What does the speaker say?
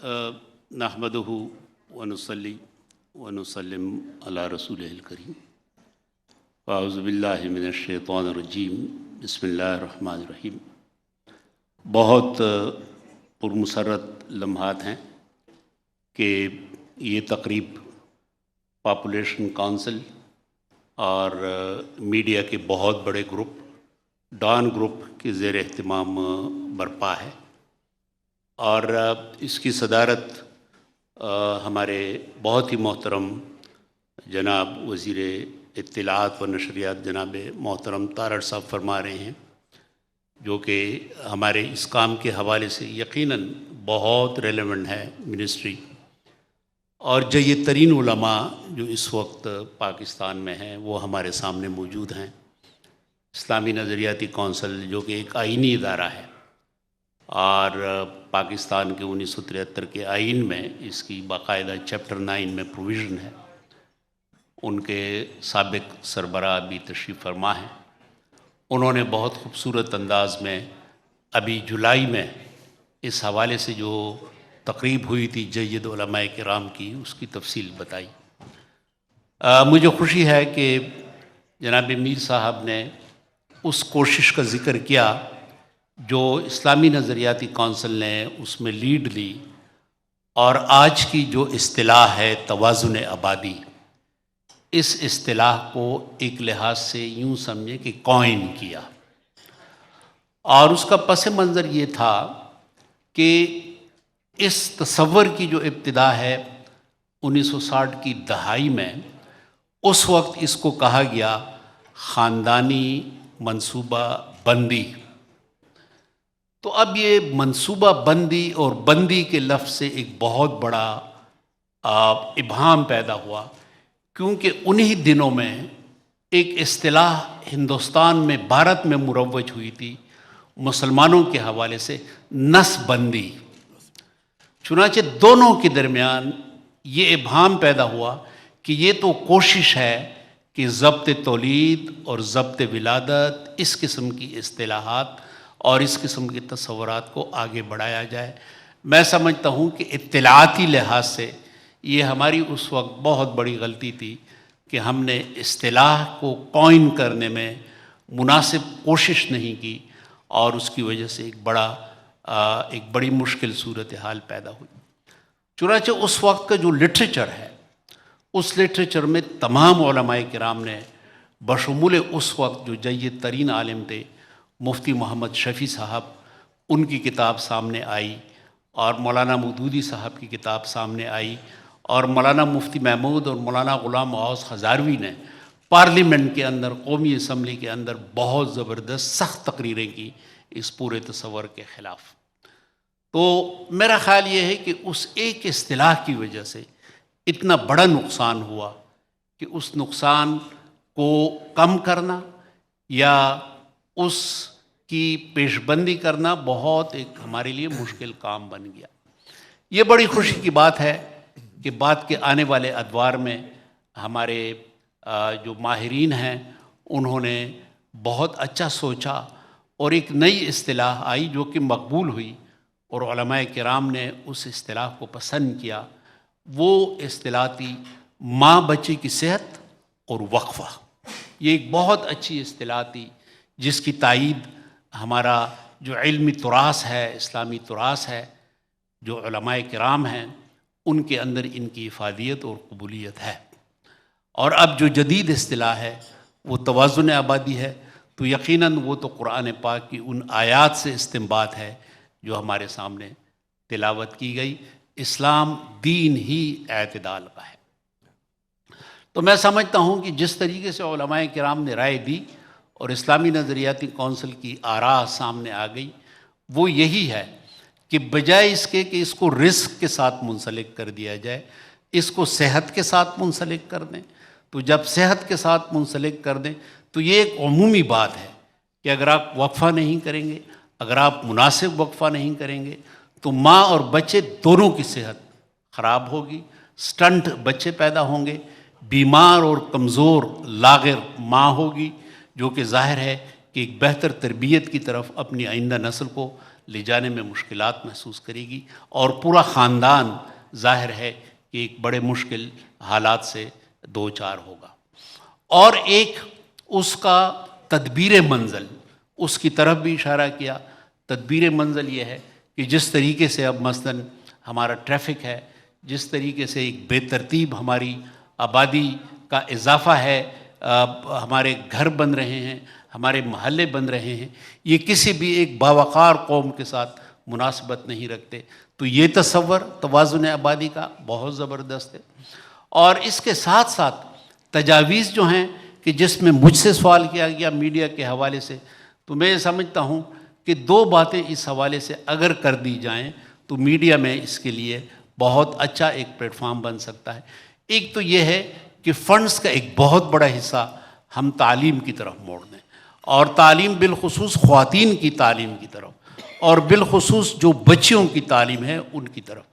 नहमदुहु व नुसल्ली व नुसल्लिम अला रसूलिहिल करीम अऊज़ु बिल्लाहि मिनश शैतानिर रजीम बिस्मिल्लाहिर रहमानिर रहीम। बहुत पुरमसरत लम्हात हैं कि ये तकरीब पॉपुलेशन काउंसिल और मीडिया के बहुत बड़े ग्रुप डॉन ग्रुप के ज़ेर एहतमाम बरपा है और इसकी सदारत हमारे बहुत ही मोहतरम जनाब वज़ीर इत्तिलात व नशरियात जनाब मोहतरम तारड़ साहब फरमा रहे हैं, जो कि हमारे इस काम के हवाले से यकीनन बहुत रेलेवेंट है मिनिस्ट्री। और जय्यद तरीन उलमा जो इस वक्त पाकिस्तान में हैं वो हमारे सामने मौजूद हैं। इस्लामी नज़रियाती कौंसिल जो कि एक आइनी इदारा है और पाकिस्तान के 1973 के आइन में इसकी बाकायदा चैप्टर 9 में प्रोविज़न है। उनके साबिक सरबराह भी तशरीफ़ फरमा हैं। उन्होंने बहुत खूबसूरत अंदाज में अभी जुलाई में इस हवाले से जो तकरीब हुई थी जय्यद उलमाए किराम की, उसकी तफसील बताई। मुझे खुशी है कि जनाब मीर साहब ने उस कोशिश का ज़िक्र किया जो इस्लामी नज़रियाती कौंसिल ने उसमें लीड ली और आज की जो इस्तिलाह है तवाज़ुन आबादी, इस इस्तिलाह को एक लिहाज से यूँ समझे कि कॉइन किया। और उसका पस मंज़र ये था कि इस तसव्वुर की जो इब्तिदा है 1960 की दहाई में, उस वक्त इसको कहा गया ख़ानदानी मंसूबा बंदी। तो अब ये मंसूबा बंदी और बंदी के लफ्ज़ से एक बहुत बड़ा इबहाम पैदा हुआ, क्योंकि उन्हीं दिनों में एक इस्तिलाह हिंदुस्तान में भारत में मुरव्वज हुई थी मुसलमानों के हवाले से, नस्बंदी। चुनांचे दोनों के दरमियान ये इबहाम पैदा हुआ कि ये तो कोशिश है कि ज़ब्त तौलीद और ज़ब्त विलादत, इस किस्म की इस्तिलाहात और इस किस्म के तस्वुरात को आगे बढ़ाया जाए। मैं समझता हूँ कि इत्तिलाती लिहाज से ये हमारी उस वक्त बहुत बड़ी गलती थी कि हमने इस्तिलाह को कॉइन करने में मुनासिब कोशिश नहीं की और उसकी वजह से एक बड़ी मुश्किल सूरत हाल पैदा हुई। चुनांचे उस वक्त का जो लिटरेचर है, उस लिटरेचर में तमाम उलमाए किराम ने बशमूल उस वक्त जो जय्यद तरीन आलिम थे मुफ्ती मोहम्मद शफ़ी साहब, उनकी किताब सामने आई और मौलाना मौदूदी साहब की किताब सामने आई और मौलाना मुफ्ती महमूद और मौलाना ग़ुलाम गौस हज़ारवी ने पार्लियामेंट के अंदर, कौमी असम्बली के अंदर बहुत ज़बरदस्त सख्त तकरीरें की इस पूरे तस्वर के ख़िलाफ़। तो मेरा ख़्याल ये है कि उस एक इस्तिलाह की वजह से इतना बड़ा नुकसान हुआ कि उस नुकसान को कम करना या उसकी पेशबंदी करना बहुत एक हमारे लिए मुश्किल काम बन गया। ये बड़ी खुशी की बात है कि बाद के आने वाले अदवार में हमारे जो माहिरीन हैं उन्होंने बहुत अच्छा सोचा और एक नई इस्तिलाह आई जो कि मकबूल हुई और उलमाए किराम ने उस इस्तिलाह को पसंद किया। वो इस्तिलाह थी माँ बच्चे की सेहत और वक्फ़ा। ये एक बहुत अच्छी इस्तिलाह थी जिसकी तायीद हमारा जो इल्मी तुरास है, इस्लामी तुरास है, जो उलमाए किराम हैं उनके अंदर इनकी इफ़ादियत और कबूलियत है। और अब जो जदीद इस्तिलाह है वो तवाज़ुन आबादी है, तो यकीनन वो तो कुरान पाक की उन आयात से इस्तिंबात है जो हमारे सामने तिलावत की गई। इस्लाम दीन ही एतदाल का है। तो मैं समझता हूँ कि जिस तरीके से उलमाए किराम ने राय दी और इस्लामी नज़रियाती कौंसिल की आरा सामने आ गई, वो यही है कि बजाय इसके कि इसको रिस्क के साथ मुंसलिक कर दिया जाए, इसको सेहत के साथ मुंसलिक कर दें। तो जब सेहत के साथ मुंसलिक कर दें तो ये एक अमूमी बात है कि अगर आप वक्फ़ा नहीं करेंगे, अगर आप मुनासिब वक्फ़ा नहीं करेंगे तो माँ और बच्चे दोनों की सेहत ख़राब होगी, स्टंट बच्चे पैदा होंगे, बीमार और कमज़ोर लाग़िर माँ होगी, जो कि ज़ाहिर है कि एक बेहतर तरबियत की तरफ अपनी आइंदा नस्ल को لے جانے میں مشکلات محسوس کرے گی، اور پورا خاندان ظاہر ہے کہ ایک بڑے مشکل حالات سے دو چار ہوگا۔ اور ایک اس کا تدبیر منزل، اس کی طرف بھی اشارہ کیا۔ تدبیر منزل یہ ہے کہ جس طریقے سے اب مثلاً ہمارا ٹریفک ہے، جس طریقے سے ایک بے ترتیب ہماری آبادی کا اضافہ ہے، ہمارے گھر بن رہے ہیں، ہمارے محلے بن رہے ہیں، یہ کسی بھی ایک باوقار قوم کے ساتھ مناسبت نہیں رکھتے۔ تو یہ تصور توازن آبادی کا بہت زبردست ہے۔ اور اس کے ساتھ ساتھ تجاویز جو ہیں کہ جس میں مجھ سے سوال کیا گیا میڈیا کے حوالے سے، تو میں سمجھتا ہوں کہ دو باتیں اس حوالے سے اگر کر دی جائیں تو میڈیا میں اس کے لیے بہت اچھا ایک پلیٹ فارم بن سکتا ہے۔ ایک تو یہ ہے کہ فنڈز کا ایک بہت بڑا حصہ ہم تعلیم کی طرف موڑ دیں، اور تعلیم بالخصوص خواتین کی تعلیم کی طرف، اور بالخصوص جو بچیوں کی تعلیم ہے ان کی طرف۔